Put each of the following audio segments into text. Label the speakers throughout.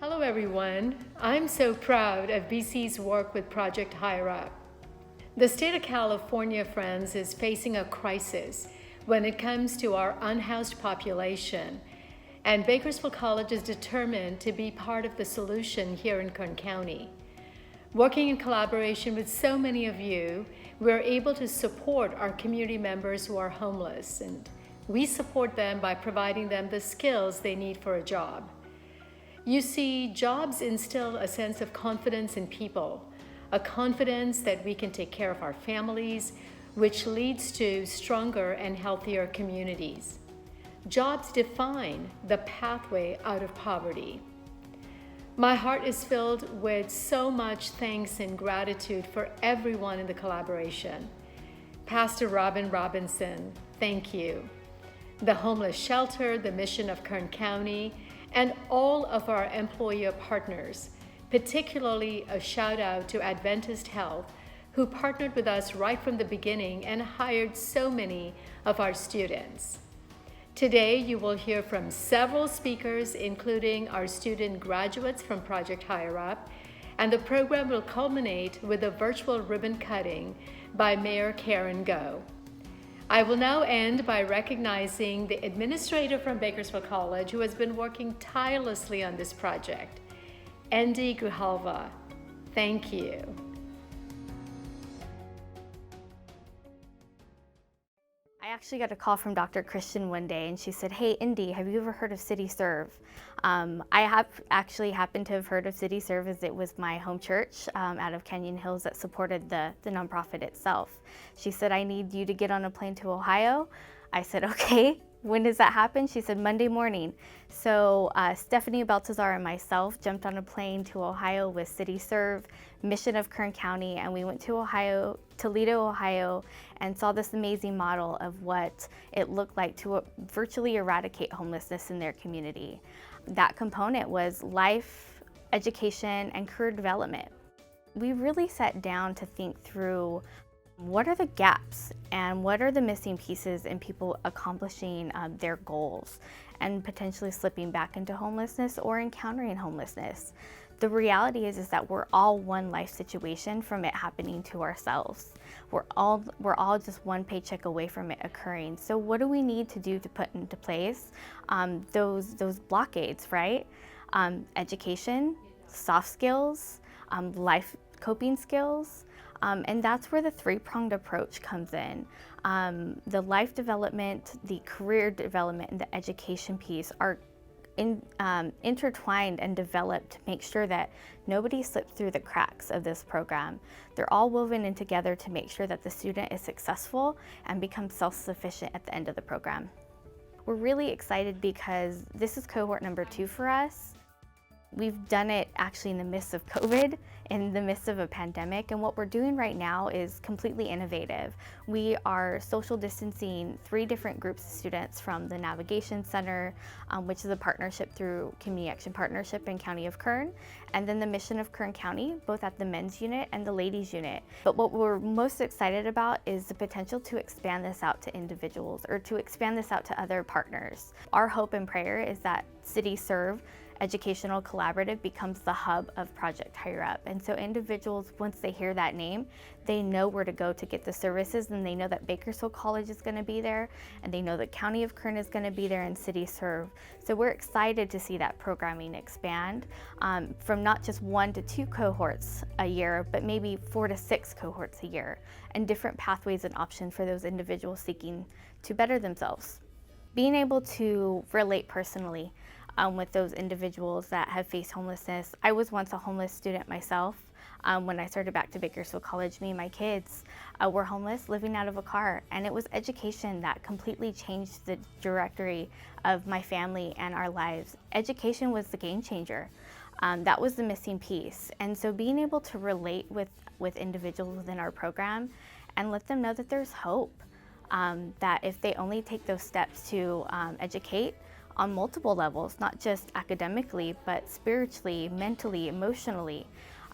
Speaker 1: Hello everyone. I'm so proud of BC's work with Project Higher Up. The state of California, friends, is facing a crisis when it comes to our unhoused population, and Bakersfield College is determined to be part of the solution here in Kern County. Working in collaboration with so many of you, we're able to support our community members who are homeless, and we support them by providing them the skills they need for a job. You see, jobs instill a sense of confidence in people, a confidence that we can take care of our families, which leads to stronger and healthier communities. Jobs define the pathway out of poverty. My heart is filled with so much thanks and gratitude for everyone in the collaboration. Pastor Robin Robinson, thank you. The Homeless Shelter, the Mission of Kern County, and all of our employer partners, particularly a shout out to Adventist Health, who partnered with us right from the beginning and hired so many of our students. Today, you will hear from several speakers, including our student graduates from Project Higher Up, and the program will culminate with a virtual ribbon cutting by Mayor Karen Go. I will now end by recognizing the administrator from Bakersfield College who has been working tirelessly on this project, Andy Grijalva. Thank you.
Speaker 2: I actually got a call from Dr. Christian one day, and she said, "Hey, Indy, have you ever heard of CityServe?" I have actually happened to have heard of CityServe, as it was my home church out of Canyon Hills that supported the nonprofit itself. She said, "I need you to get on a plane to Ohio." I said, "Okay." When does that happen? She said, "Monday morning." So Stephanie Baltazar and myself jumped on a plane to Ohio with CityServe, Mission of Kern County, and we went to Ohio, Toledo, Ohio, and saw this amazing model of what it looked like to virtually eradicate homelessness in their community. That component was life, education, and career development. We really sat down to think through what are the gaps and what are the missing pieces in people accomplishing their goals and potentially slipping back into homelessness or encountering homelessness. The reality is that we're all one life situation from it happening to ourselves. We're all just one paycheck away from it occurring. So what do we need to do to put into place those blockades, right? Education, soft skills, life coping skills, and that's where the three-pronged approach comes in. The life development, the career development, and the education piece are intertwined and developed to make sure that nobody slips through the cracks of this program. They're all woven in together to make sure that the student is successful and becomes self-sufficient at the end of the program. We're really excited because this is cohort number 2 for us. We've done it actually in the midst of COVID, in the midst of a pandemic, and what we're doing right now is completely innovative. We are social distancing 3 different groups of students from the Navigation Center, which is a partnership through Community Action Partnership in County of Kern, and then the Mission of Kern County, both at the men's unit and the ladies unit. But what we're most excited about is the potential to expand this out to individuals or to expand this out to other partners. Our hope and prayer is that CityServe Educational Collaborative becomes the hub of Project Higher Up. And so individuals, once they hear that name, they know where to go to get the services, and they know that Bakersfield College is going to be there, and they know that County of Kern is going to be there, and CityServe. So we're excited to see that programming expand from not just 1 to 2 cohorts a year, but maybe 4 to 6 cohorts a year, and different pathways and options for those individuals seeking to better themselves. Being able to relate personally with those individuals that have faced homelessness. I was once a homeless student myself. When I started back to Bakersfield College, me and my kids were homeless, living out of a car, and it was education that completely changed the trajectory of my family and our lives. Education was the game changer. That was the missing piece. And so being able to relate with individuals within our program and let them know that there's hope, that if they only take those steps to educate, on multiple levels, not just academically, but spiritually, mentally, emotionally,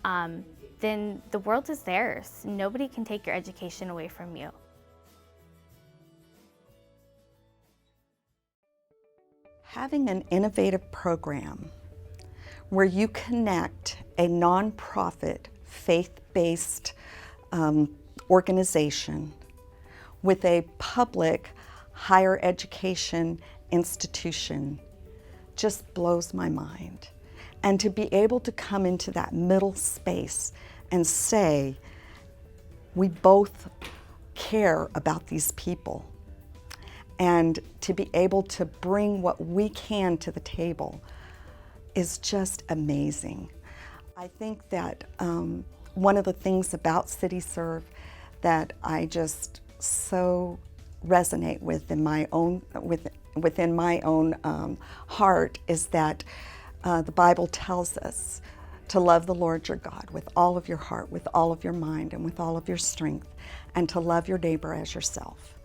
Speaker 2: then the world is theirs. Nobody can take your education away from you.
Speaker 3: Having an innovative program where you connect a nonprofit, faith-based organization with a public higher education institution just blows my mind. And to be able to come into that middle space and say, we both care about these people, and to be able to bring what we can to the table is just amazing. I think that one of the things about CityServe that I just so resonate with in my own, within my own heart is that the Bible tells us to love the Lord your God with all of your heart, with all of your mind, and with all of your strength, and to love your neighbor as yourself.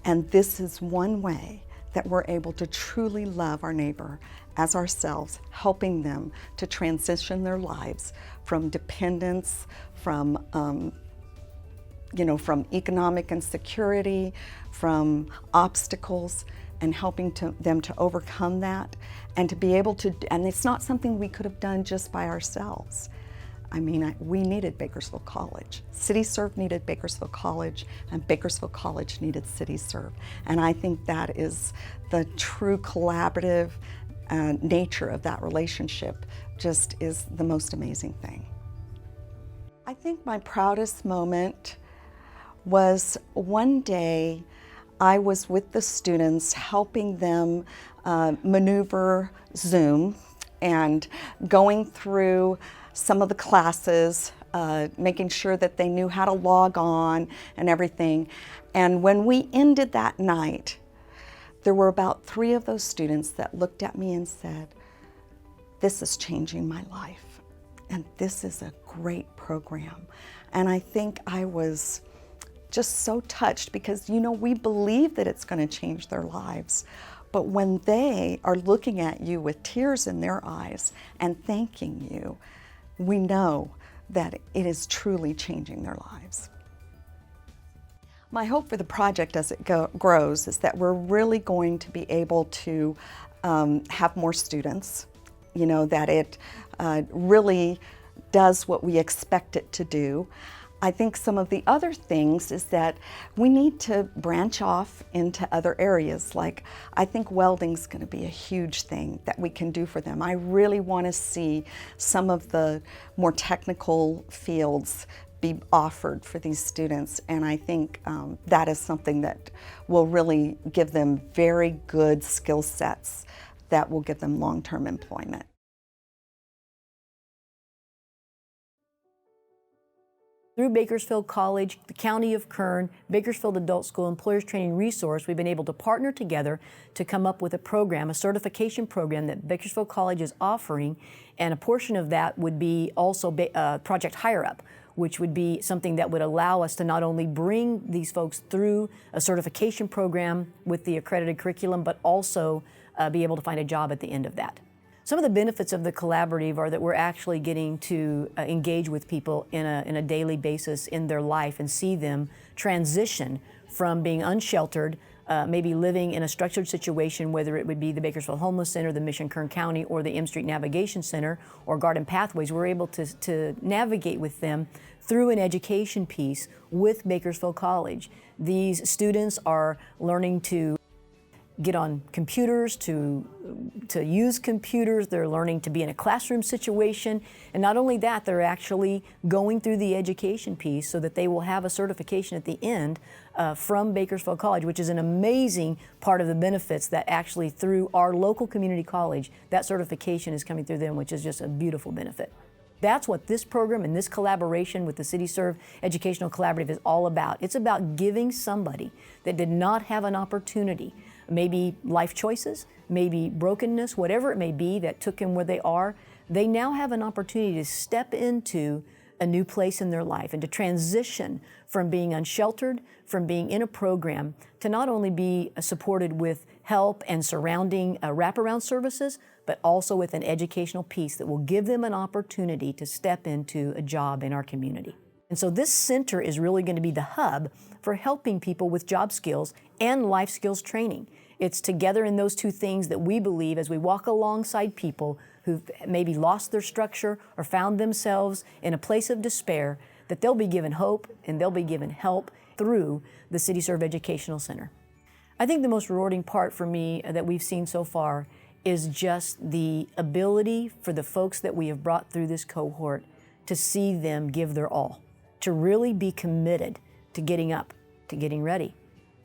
Speaker 3: And this is one way that we're able to truly love our neighbor as ourselves, helping them to transition their lives from dependence, from from economic insecurity, from obstacles, and helping them to overcome that, and to be able to, and it's not something we could have done just by ourselves. I mean, we needed Bakersfield College. CityServe needed Bakersfield College, and Bakersfield College needed CityServe. And I think that is the true collaborative nature of that relationship, just is the most amazing thing. I think my proudest moment was one day I was with the students helping them maneuver Zoom and going through some of the classes, making sure that they knew how to log on and everything. And when we ended that night, there were about 3 of those students that looked at me and said, "This is changing my life, and this is a great program." And I think I was just so touched because, we believe that it's going to change their lives. But when they are looking at you with tears in their eyes and thanking you, we know that it is truly changing their lives. My hope for the project as it grows is that we're really going to be able to have more students, that it really does what we expect it to do. I think some of the other things is that we need to branch off into other areas. Like, I think welding's going to be a huge thing that we can do for them. I really want to see some of the more technical fields be offered for these students, and I think that is something that will really give them very good skill sets that will give them long-term employment.
Speaker 4: Through Bakersfield College, the County of Kern, Bakersfield Adult School Employers Training Resource, we've been able to partner together to come up with a program, a certification program that Bakersfield College is offering, and a portion of that would be also Project Hire Up, which would be something that would allow us to not only bring these folks through a certification program with the accredited curriculum, but also be able to find a job at the end of that. Some of the benefits of the collaborative are that we're actually getting to engage with people in a daily basis in their life and see them transition from being unsheltered, maybe living in a structured situation, whether it would be the Bakersfield Homeless Center, the Mission Kern County, or the M Street Navigation Center, or Garden Pathways. We're able to navigate with them through an education piece with Bakersfield College. These students are learning to get on computers, to use computers. They're learning to be in a classroom situation. And not only that, they're actually going through the education piece so that they will have a certification at the end from Bakersfield College, which is an amazing part of the benefits that actually through our local community college, that certification is coming through them, which is just a beautiful benefit. That's what this program and this collaboration with the CityServe Educational Collaborative is all about. It's about giving somebody that did not have an opportunity, maybe life choices, maybe brokenness, whatever it may be that took them where they are, they now have an opportunity to step into a new place in their life and to transition from being unsheltered, from being in a program, to not only be supported with help and surrounding wraparound services, but also with an educational piece that will give them an opportunity to step into a job in our community. And so this center is really going to be the hub for helping people with job skills and life skills training. It's together in those two things that we believe, as we walk alongside people who've maybe lost their structure or found themselves in a place of despair, that they'll be given hope and they'll be given help through the CityServe Educational Center. I think the most rewarding part for me that we've seen so far is just the ability for the folks that we have brought through this cohort to see them give their all, to really be committed to getting up, to getting ready,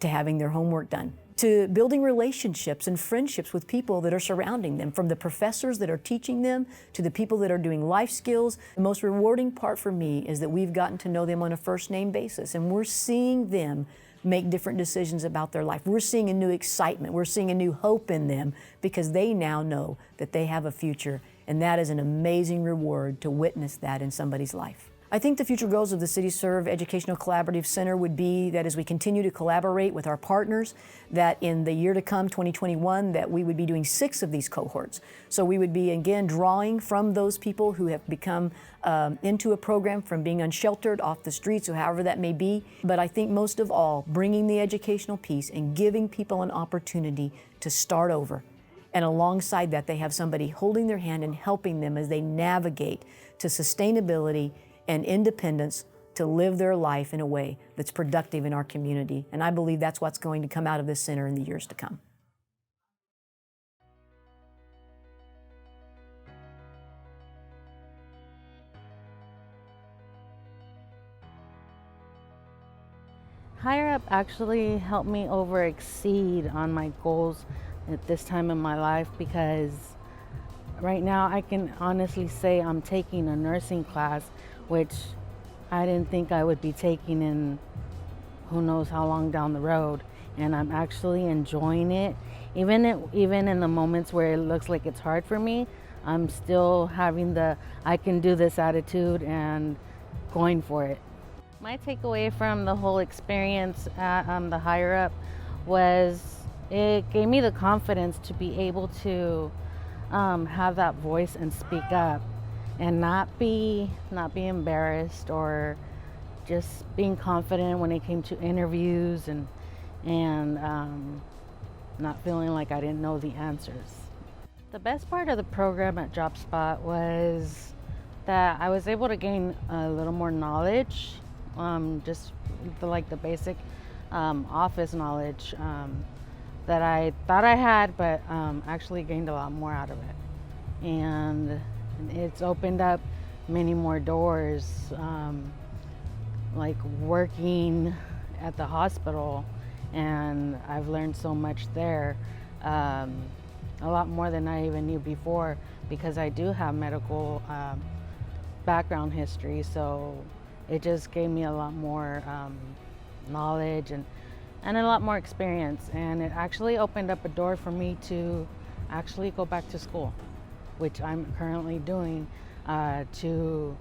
Speaker 4: to having their homework done, to building relationships and friendships with people that are surrounding them, from the professors that are teaching them to the people that are doing life skills. The most rewarding part for me is that we've gotten to know them on a first name basis, and we're seeing them make different decisions about their life. We're seeing a new excitement. We're seeing a new hope in them because they now know that they have a future, and that is an amazing reward to witness that in somebody's life. I think the future goals of the CityServe Educational Collaborative Center would be that as we continue to collaborate with our partners, that in the year to come, 2021, that we would be doing 6 of these cohorts. So we would be, again, drawing from those people who have become into a program from being unsheltered, off the streets, or however that may be. But I think most of all, bringing the educational piece and giving people an opportunity to start over. And alongside that, they have somebody holding their hand and helping them as they navigate to sustainability and independence to live their life in a way that's productive in our community. And I believe that's what's going to come out of this center in the years to come.
Speaker 5: Higher Up actually helped me exceed on my goals at this time in my life, because right now I can honestly say I'm taking a nursing class, which I didn't think I would be taking in who knows how long down the road, and I'm actually enjoying it. Even in the moments where it looks like it's hard for me, I'm still having the I can do this attitude and going for it. My takeaway from the whole experience at the Higher Up was it gave me the confidence to be able to have that voice and speak up, and not be embarrassed, or just being confident when it came to interviews, and not feeling like I didn't know the answers. The best part of the program at JobSpot was that I was able to gain a little more knowledge, just the basic office knowledge that I thought I had, but actually gained a lot more out of it. And it's opened up many more doors, like working at the hospital, and I've learned so much there, a lot more than I even knew before, because I do have medical background history, so it just gave me a lot more knowledge and a lot more experience, and it actually opened up a door for me to actually go back to school, which I'm currently doing, to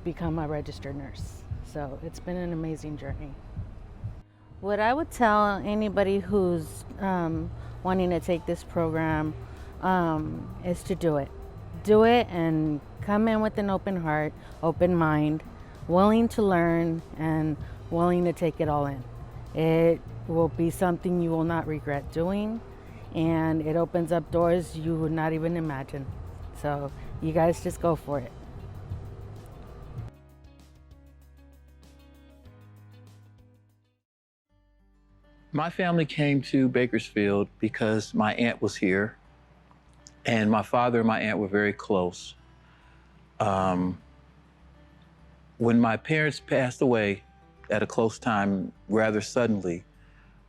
Speaker 5: become a registered nurse. So it's been an amazing journey. What I would tell anybody who's wanting to take this program is to do it. Do it and come in with an open heart, open mind, willing to learn and willing to take it all in. It will be something you will not regret doing, and it opens up doors you would not even imagine. So you guys just go for it.
Speaker 6: My family came to Bakersfield because my aunt was here, and my father and my aunt were very close. When my parents passed away at a close time, rather suddenly,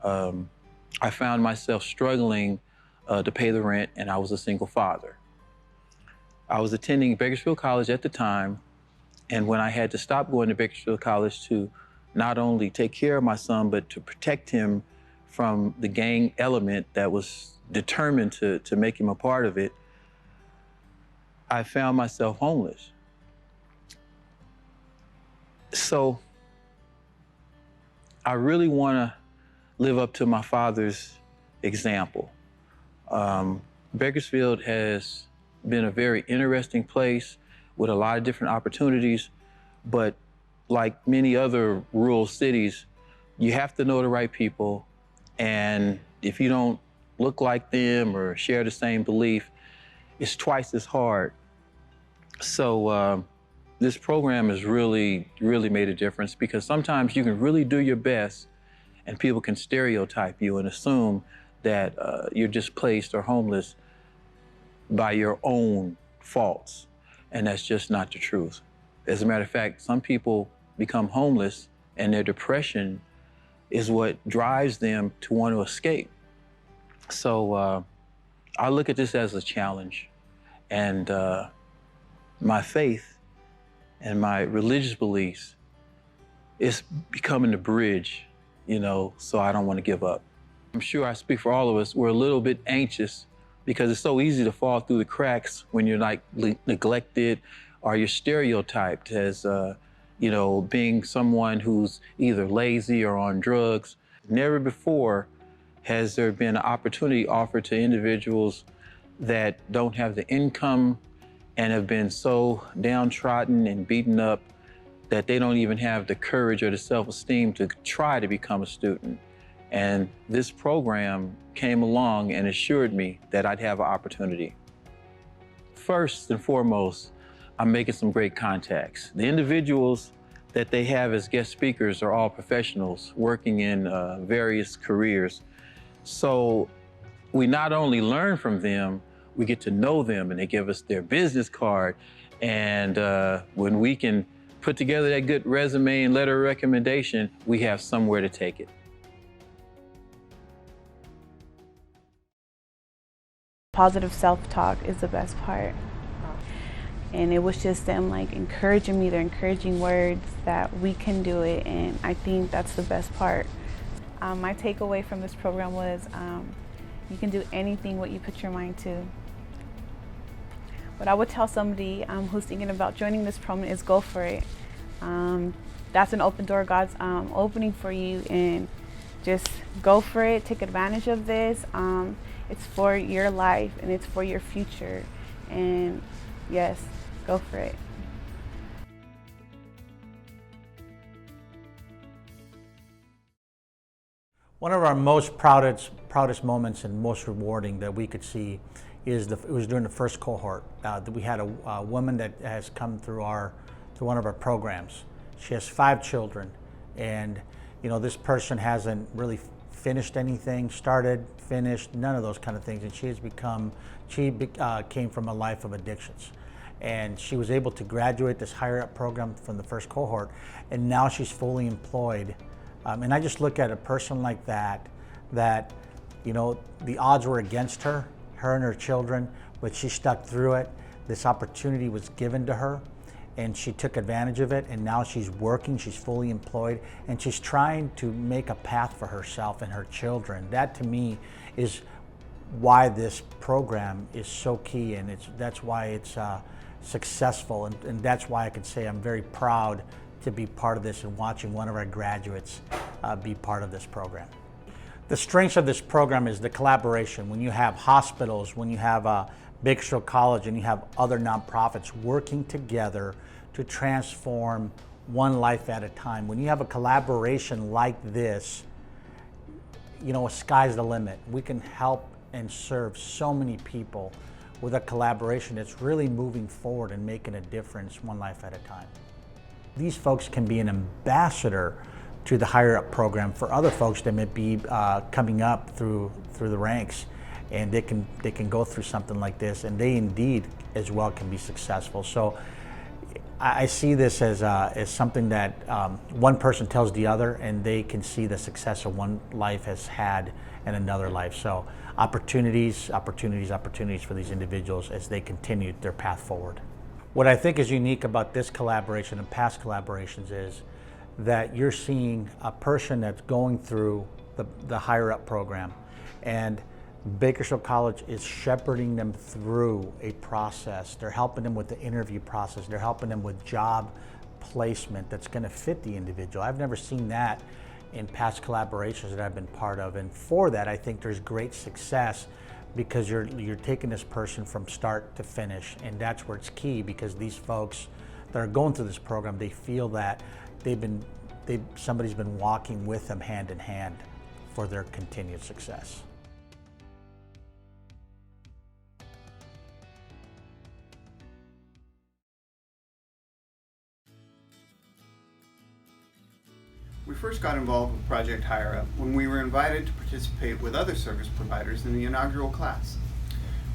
Speaker 6: I found myself struggling to pay the rent, and I was a single father. I was attending Bakersfield College at the time, and when I had to stop going to Bakersfield College to not only take care of my son, but to protect him from the gang element that was determined to make him a part of it, I found myself homeless. So I really want to live up to my father's example. Bakersfield has been a very interesting place with a lot of different opportunities, but like many other rural cities, you have to know the right people, and if you don't look like them or share the same belief, it's twice as hard. So this program has really made a difference, because sometimes you can really do your best and people can stereotype you and assume that you're displaced or homeless by your own faults. And that's just not the truth. As a matter of fact, some people become homeless and their depression is what drives them to want to escape. So I look at this as a challenge. And my faith and my religious beliefs is becoming the bridge, you know, so I don't want to give up. I'm sure I speak for all of us. We're a little bit anxious because it's so easy to fall through the cracks when you're like neglected or you're stereotyped as, you know, being someone who's either lazy or on drugs. Never before has there been an opportunity offered to individuals that don't have the income and have been so downtrodden and beaten up that they don't even have the courage or the self-esteem to try to become a student. And this program came along and assured me that I'd have an opportunity. First and foremost, I'm making some great contacts. The individuals that they have as guest speakers are all professionals working in various careers. So we not only learn from them, we get to know them, and they give us their business card. And when we can put together that good resume and letter of recommendation, we have somewhere to take it.
Speaker 7: Positive self-talk is the best part. And it was just them like encouraging me, their encouraging words that we can do it, and I think that's the best part. My takeaway from this program was you can do anything what you put your mind to. What I would tell somebody who's thinking about joining this program is go for it. That's an open door God's opening for you, and just go for it, take advantage of this. It's for your life and it's for your future, and yes, go for it.
Speaker 8: One of our most proudest moments and most rewarding that we could see is it was during the first cohort. That we had a woman that has come through one of our programs. She has 5 children, and you know, this person hasn't really finished anything, started, finished, none of those kind of things, and she came from a life of addictions. And she was able to graduate this higher up program from the first cohort, and now she's fully employed. And I just look at a person like that, you know, the odds were against her and her children, but she stuck through it. This opportunity was given to her, and she took advantage of it, and now she's working, she's fully employed, and she's trying to make a path for herself and her children. That to me is why this program is so key, and that's why it's successful, and that's why I can say I'm very proud to be part of this and watching one of our graduates be part of this program. The strengths of this program is the collaboration. When you have hospitals, when you have Bakersfield College, and you have other nonprofits working together to transform one life at a time. When you have a collaboration like this, you know, sky's the limit. We can help and serve so many people with a collaboration that's really moving forward and making a difference one life at a time. These folks can be an ambassador to the higher up program for other folks that may be coming up through the ranks, and they can go through something like this, and they indeed as well can be successful. So I see this as something that one person tells the other, and they can see the success that one life has had in another life. So opportunities for these individuals as they continue their path forward. What I think is unique about this collaboration and past collaborations is that you're seeing a person that's going through the higher up program, and Bakersfield College is shepherding them through a process. They're helping them with the interview process. They're helping them with job placement that's going to fit the individual. I've never seen that in past collaborations that I've been part of, and for that I think there's great success, because you're taking this person from start to finish, and that's where it's key, because these folks that are going through this program, they feel that somebody's been walking with them hand in hand for their continued success.
Speaker 9: first got involved with Project Hire Up when we were invited to participate with other service providers in the inaugural class.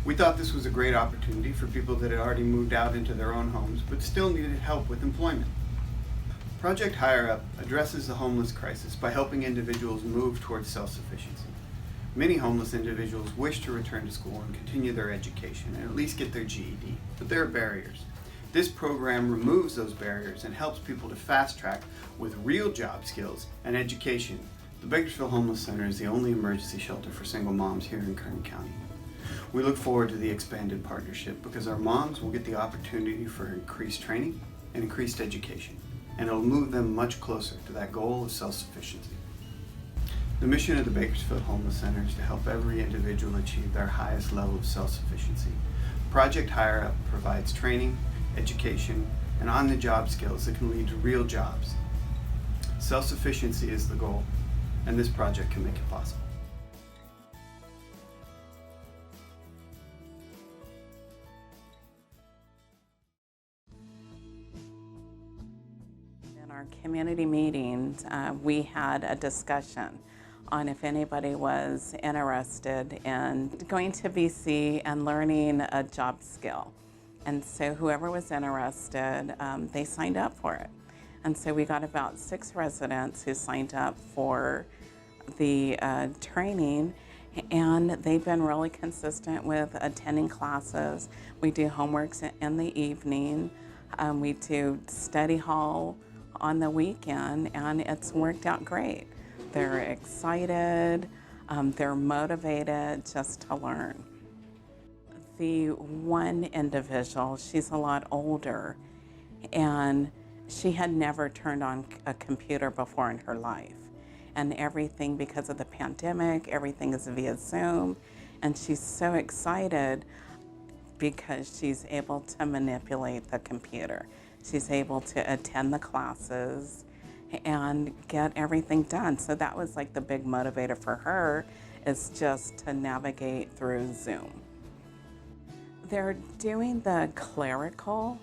Speaker 9: We thought this was a great opportunity for people that had already moved out into their own homes but still needed help with employment. Project Hire Up addresses the homeless crisis by helping individuals move towards self-sufficiency. Many homeless individuals wish to return to school and continue their education and at least get their GED, but there are barriers. This program removes those barriers and helps people to fast track with real job skills and education. The Bakersfield Homeless Center is the only emergency shelter for single moms here in Kern County. We look forward to the expanded partnership because our moms will get the opportunity for increased training and increased education, and it'll move them much closer to that goal of self-sufficiency. The mission of the Bakersfield Homeless Center is to help every individual achieve their highest level of self-sufficiency. Project Hire Up provides training, education, and on-the-job skills that can lead to real jobs. Self-sufficiency is the goal, and this project can make it possible.
Speaker 10: In our community meetings, we had a discussion on if anybody was interested in going to BC and learning a job skill. And so whoever was interested, they signed up for it. And so we got about 6 residents who signed up for the training, and they've been really consistent with attending classes. We do homeworks in the evening. We do study hall on the weekend, and it's worked out great. They're excited, they're motivated just to learn. The one individual, she's a lot older, and she had never turned on a computer before in her life. And everything, because of the pandemic, everything is via Zoom, and she's so excited because she's able to manipulate the computer. She's able to attend the classes and get everything done. So that was like the big motivator for her, is just to navigate through Zoom. They're doing the clerical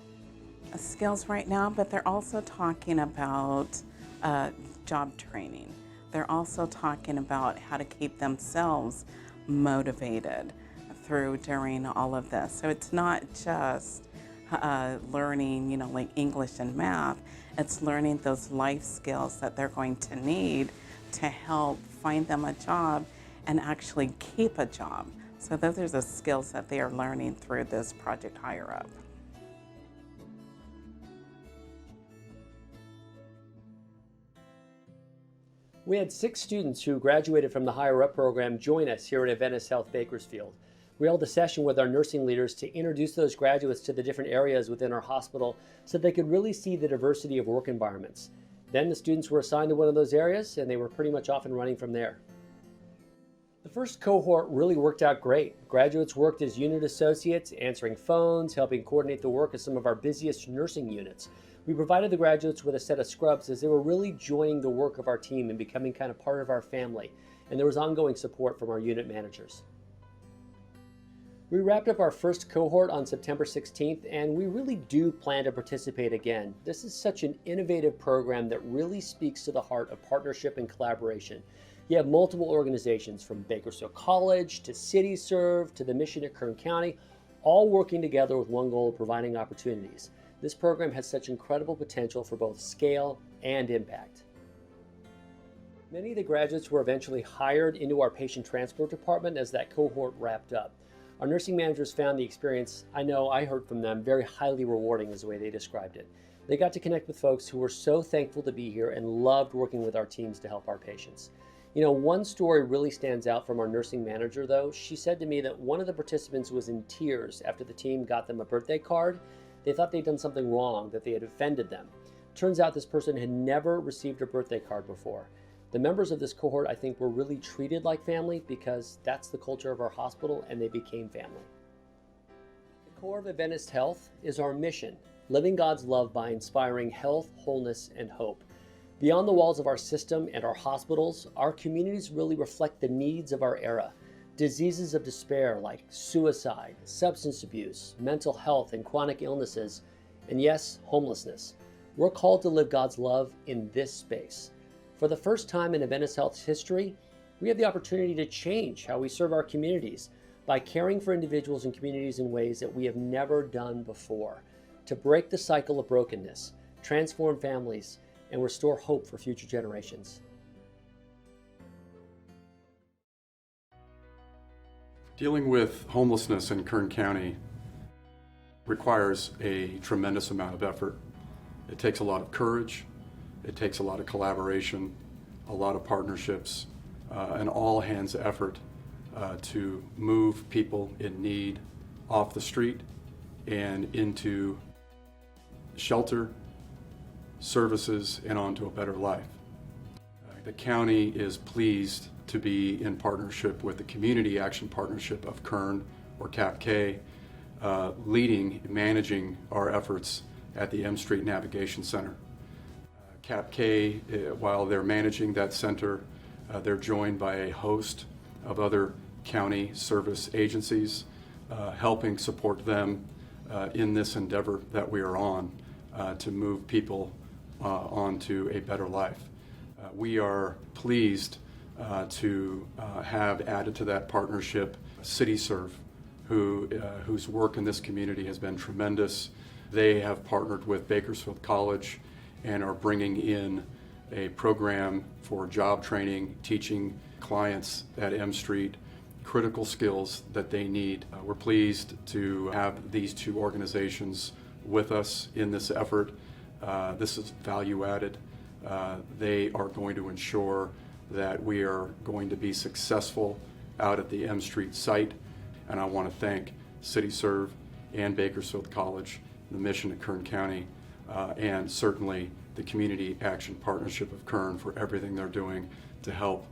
Speaker 10: skills right now, but they're also talking about job training. They're also talking about how to keep themselves motivated during all of this. So it's not just learning, like English and math. It's learning those life skills that they're going to need to help find them a job and actually keep a job. So those are the skills that they are learning through this Project Hire Up.
Speaker 11: We had 6 students who graduated from the Hire Up program join us here at Adventist Health Bakersfield. We held a session with our nursing leaders to introduce those graduates to the different areas within our hospital so they could really see the diversity of work environments. Then the students were assigned to one of those areas, and they were pretty much off and running from there. The first cohort really worked out great. Graduates worked as unit associates, answering phones, helping coordinate the work of some of our busiest nursing units. We provided the graduates with a set of scrubs as they were really joining the work of our team and becoming kind of part of our family, and there was ongoing support from our unit managers. We wrapped up our first cohort on September 16th, and we really do plan to participate again. This is such an innovative program that really speaks to the heart of partnership and collaboration. You have multiple organizations, from Bakersfield College to CityServe to the mission at Kern County, all working together with one goal of providing opportunities. This program has such incredible potential for both scale and impact. Many of the graduates were eventually hired into our patient transport department as that cohort wrapped up. Our nursing managers found the experience, I heard from them, very highly rewarding is the way they described it. They got to connect with folks who were so thankful to be here and loved working with our teams to help our patients. One story really stands out from our nursing manager though. She said to me that one of the participants was in tears after the team got them a birthday card. They thought they'd done something wrong, that they had offended them. Turns out this person had never received a birthday card before. The members of this cohort, I think, were really treated like family because that's the culture of our hospital, and they became family. The core of Adventist Health is our mission, living God's love by inspiring health, wholeness, and hope. Beyond the walls of our system and our hospitals, our communities really reflect the needs of our era. Diseases of despair like suicide, substance abuse, mental health, and chronic illnesses, and yes, homelessness. We're called to live God's love in this space. For the first time in Adventist Health's history, we have the opportunity to change how we serve our communities by caring for individuals and communities in ways that we have never done before, to break the cycle of brokenness, transform families, and restore hope for future generations.
Speaker 12: Dealing with homelessness in Kern County requires a tremendous amount of effort. It takes a lot of courage, it takes a lot of collaboration, a lot of partnerships, an all-hands effort to move people in need off the street and into shelter, services, and onto a better life. The county is pleased to be in partnership with the Community Action Partnership of Kern, or CAPK, leading, managing our efforts at the M Street Navigation Center. CAPK, while they're managing that center, they're joined by a host of other county service agencies, helping support them in this endeavor that we are on to move people onto a better life. We are pleased to have added to that partnership CityServe, whose work in this community has been tremendous. They have partnered with Bakersfield College and are bringing in a program for job training, teaching clients at M Street critical skills that they need. We're pleased to have these two organizations with us in this effort. This is value added. They are going to ensure that we are going to be successful out at the M Street site. And I want to thank CityServe and Bakersfield College, the mission at Kern County, and certainly the Community Action Partnership of Kern for everything they're doing to help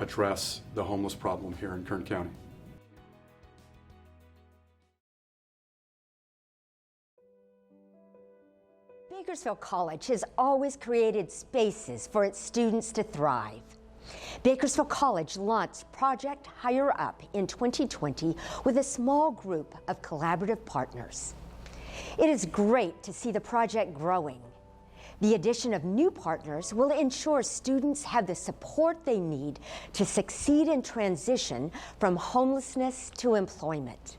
Speaker 12: address the homeless problem here in Kern County.
Speaker 13: Bakersfield College has always created spaces for its students to thrive. Bakersfield College launched Project Higher Up in 2020 with a small group of collaborative partners. It is great to see the project growing. The addition of new partners will ensure students have the support they need to succeed in transition from homelessness to employment.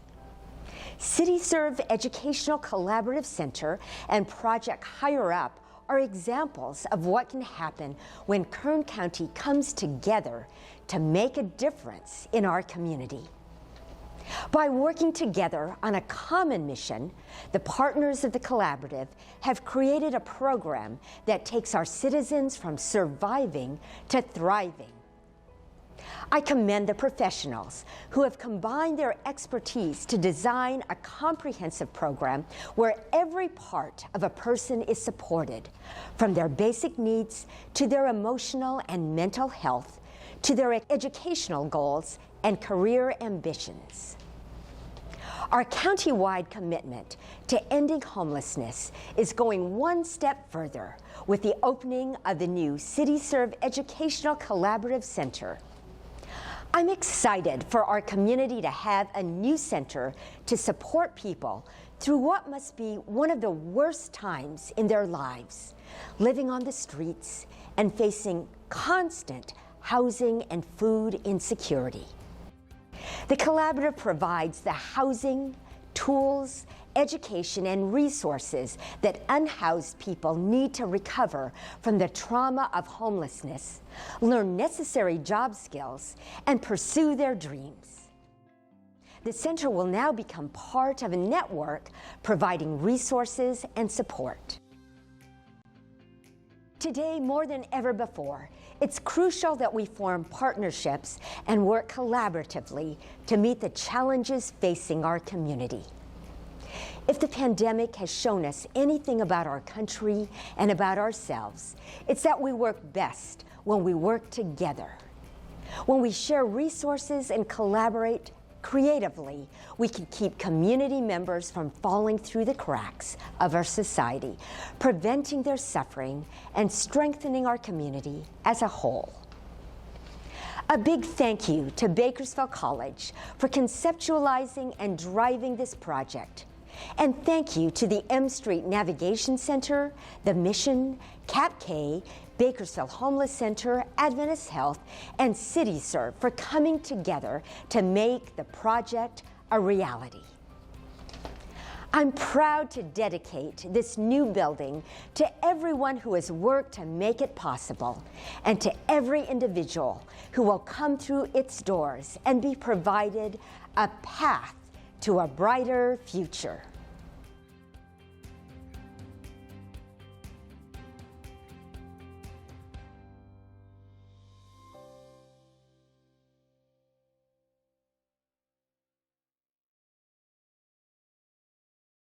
Speaker 13: CityServe Educational Collaborative Center and Project Higher Up are examples of what can happen when Kern County comes together to make a difference in our community. By working together on a common mission, the partners of the collaborative have created a program that takes our citizens from surviving to thriving. I commend the professionals who have combined their expertise to design a comprehensive program where every part of a person is supported, from their basic needs to their emotional and mental health, to their educational goals and career ambitions. Our county-wide commitment to ending homelessness is going one step further with the opening of the new CityServe Educational Collaborative Center. I'm excited for our community to have a new center to support people through what must be one of the worst times in their lives, living on the streets and facing constant housing and food insecurity. The collaborative provides the housing, tools, education, and resources that unhoused people need to recover from the trauma of homelessness, learn necessary job skills, and pursue their dreams. The center will now become part of a network providing resources and support. Today, more than ever before, it's crucial that we form partnerships and work collaboratively to meet the challenges facing our community. If the pandemic has shown us anything about our country and about ourselves, it's that we work best when we work together. When we share resources and collaborate creatively, we can keep community members from falling through the cracks of our society, preventing their suffering and strengthening our community as a whole. A big thank you to Bakersfield College for conceptualizing and driving this project. And thank you to the M Street Navigation Center, the Mission, CAPK, Bakersfield Homeless Center, Adventist Health, and CityServe for coming together to make the project a reality. I'm proud to dedicate this new building to everyone who has worked to make it possible, and to every individual who will come through its doors and be provided a path to a brighter future.